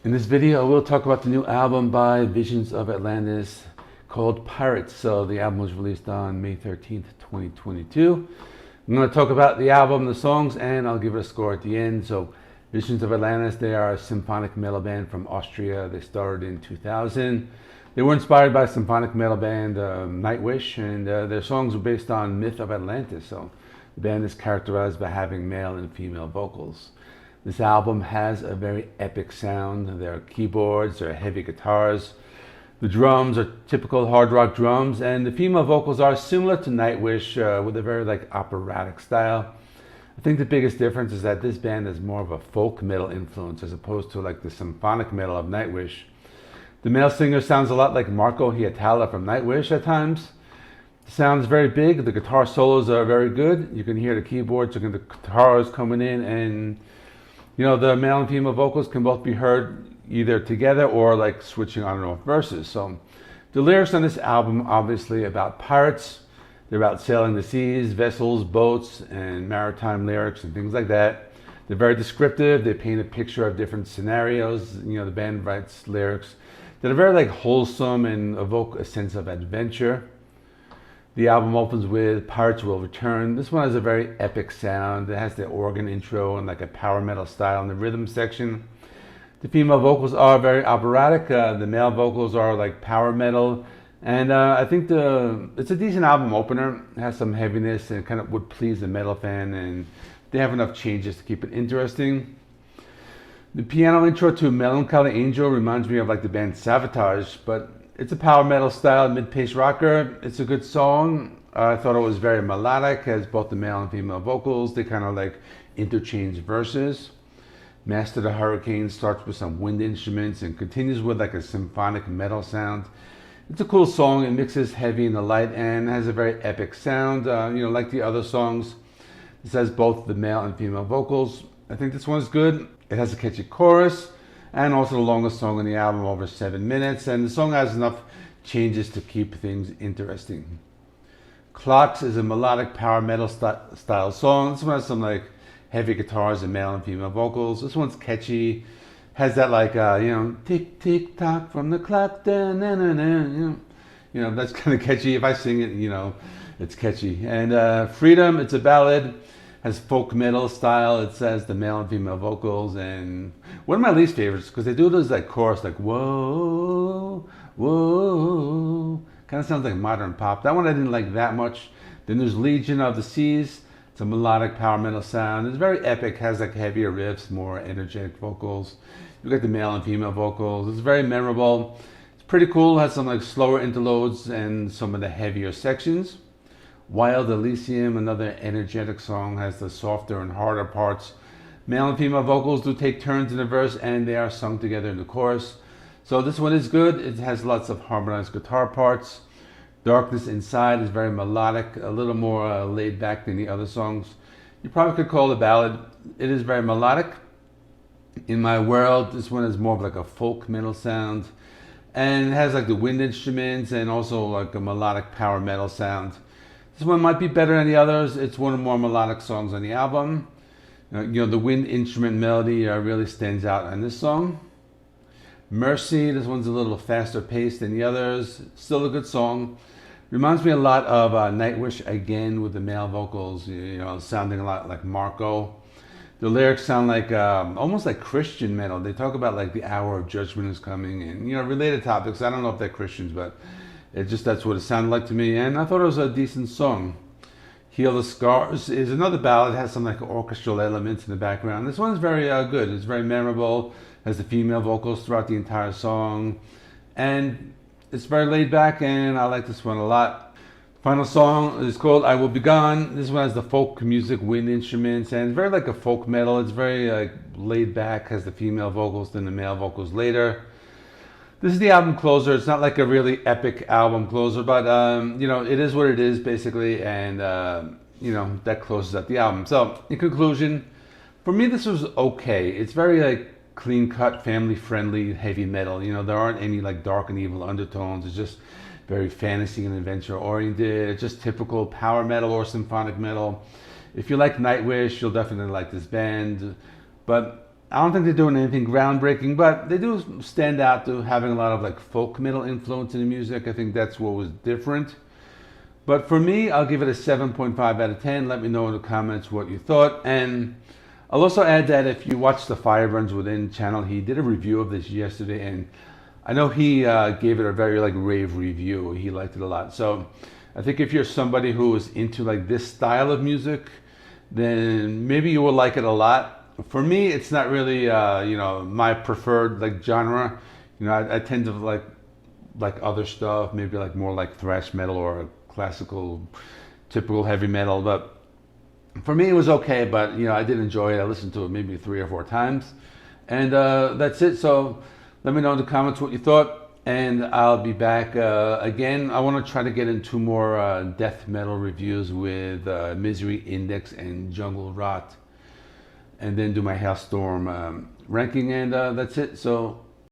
In this video, we'll talk about the new album by Visions of Atlantis called Pirates. So the album was released on May 13th, 2022. I'm going to talk about the album, the songs, and I'll give it a score at the end. So Visions of Atlantis, they are a symphonic metal band from Austria. They started in 2000. They were inspired by symphonic metal band Nightwish, and their songs were based on myth of Atlantis. So the band is characterized by having male and female vocals. This album has a very epic sound. There are keyboards, there are heavy guitars. The drums are typical hard rock drums, and the female vocals are similar to Nightwish with a very operatic style. I think the biggest difference is that this band has more of a folk metal influence as opposed to the symphonic metal of Nightwish. The male singer sounds a lot like Marco Hietala from Nightwish at times. The sound is very big. The guitar solos are very good. You can hear the keyboards, you can hear the guitars coming in, and the male and female vocals can both be heard either together or switching on and off verses. So the lyrics on this album obviously about pirates. They're about sailing the seas, vessels, boats, and maritime lyrics and things like that. They're very descriptive. They paint a picture of different scenarios. The band writes lyrics that are very wholesome and evoke a sense of adventure. The album opens with Pirates Will Return. This one has a very epic sound. It has the organ intro and a power metal style in the rhythm section. The female vocals are very operatic. The male vocals are power metal. And I think it's a decent album opener. It has some heaviness and kind of would please the metal fan. And they have enough changes to keep it interesting. The piano intro to Melancholy Angel reminds me of the band Savatage, but it's a power metal style mid-paced rocker. It's a good song. I thought it was very melodic, has both the male and female vocals. They kind of interchange verses. Master the Hurricane starts with some wind instruments and continues with a symphonic metal sound. It's a cool song. It mixes heavy and the light and has a very epic sound. Like the other songs, this has both the male and female vocals. I think this one's good. It has a catchy chorus, and also the longest song on the album, over 7 minutes, and the song has enough changes to keep things interesting. Clocks is a melodic power metal style song. This one has some heavy guitars and male and female vocals. This one's catchy, has that tick tick tock from the clock, da, na, na, na, that's kind of catchy. If I sing it, it's catchy. And Freedom, it's a ballad. Has folk metal style. It says the male and female vocals, and one of my least favorites because they do this chorus whoa, whoa, kind of sounds like modern pop. That one I didn't like that much. Then there's Legion of the Seas. It's a melodic power metal sound. It's very epic. Has heavier riffs, more energetic vocals. You got the male and female vocals. It's very memorable. It's pretty cool. It has some slower interludes and some of the heavier sections. Wild Elysium, another energetic song, has the softer and harder parts. Male and female vocals do take turns in the verse, and they are sung together in the chorus. So this one is good. It has lots of harmonized guitar parts. Darkness Inside is very melodic, a little more laid back than the other songs. You probably could call it a ballad. It is very melodic. In My World, this one is more of a folk metal sound, and it has the wind instruments and also a melodic power metal sound. This one might be better than the others. It's one of the more melodic songs on the album. The wind instrument melody really stands out on this song. Mercy, this one's a little faster paced than the others. Still a good song. Reminds me a lot of Nightwish again with the male vocals, sounding a lot like Marco. The lyrics sound almost like Christian metal. They talk about the hour of judgment is coming and related topics. I don't know if they're Christians, but that's what it sounded like to me, and I thought it was a decent song. Heal the Scars is another ballad. It has some orchestral elements in the background. This one's very good. It's very memorable. Has the female vocals throughout the entire song, and it's very laid back, and I like this one a lot. Final song is called I Will Be Gone. This one has the folk music, wind instruments, and it's very a folk metal. It's very laid back. Has the female vocals, then the male vocals later. This is the album closer. It's not a really epic album closer, but it is what it is basically, and that closes out the album. So in conclusion, for me this was okay. It's very clean cut, family friendly, heavy metal. There aren't any dark and evil undertones. It's just very fantasy and adventure oriented. It's just typical power metal or symphonic metal. If you like Nightwish, you'll definitely like this band, but I don't think they're doing anything groundbreaking, but they do stand out to having a lot of like folk metal influence in the music. I think that's what was different. But for me, I'll give it a 7.5 out of 10. Let me know in the comments what you thought. And I'll also add that if you watch the Fire Burns Within channel, he did a review of this yesterday, and I know he gave it a very like rave review. He liked it a lot. So I think if you're somebody who is into like this style of music, then maybe you will like it a lot. For me, it's not really you know, my preferred like genre. You know, I tend to like other stuff, maybe like more like thrash metal or classical, typical heavy metal. But for me, it was okay. But you know, I did enjoy it. I listened to it maybe 3 or 4 times, and that's it. So let me know in the comments what you thought, and I'll be back again. I want to try to get into more death metal reviews with Misery Index and Jungle Rot, and then do my Hailstorm ranking, and that's it. So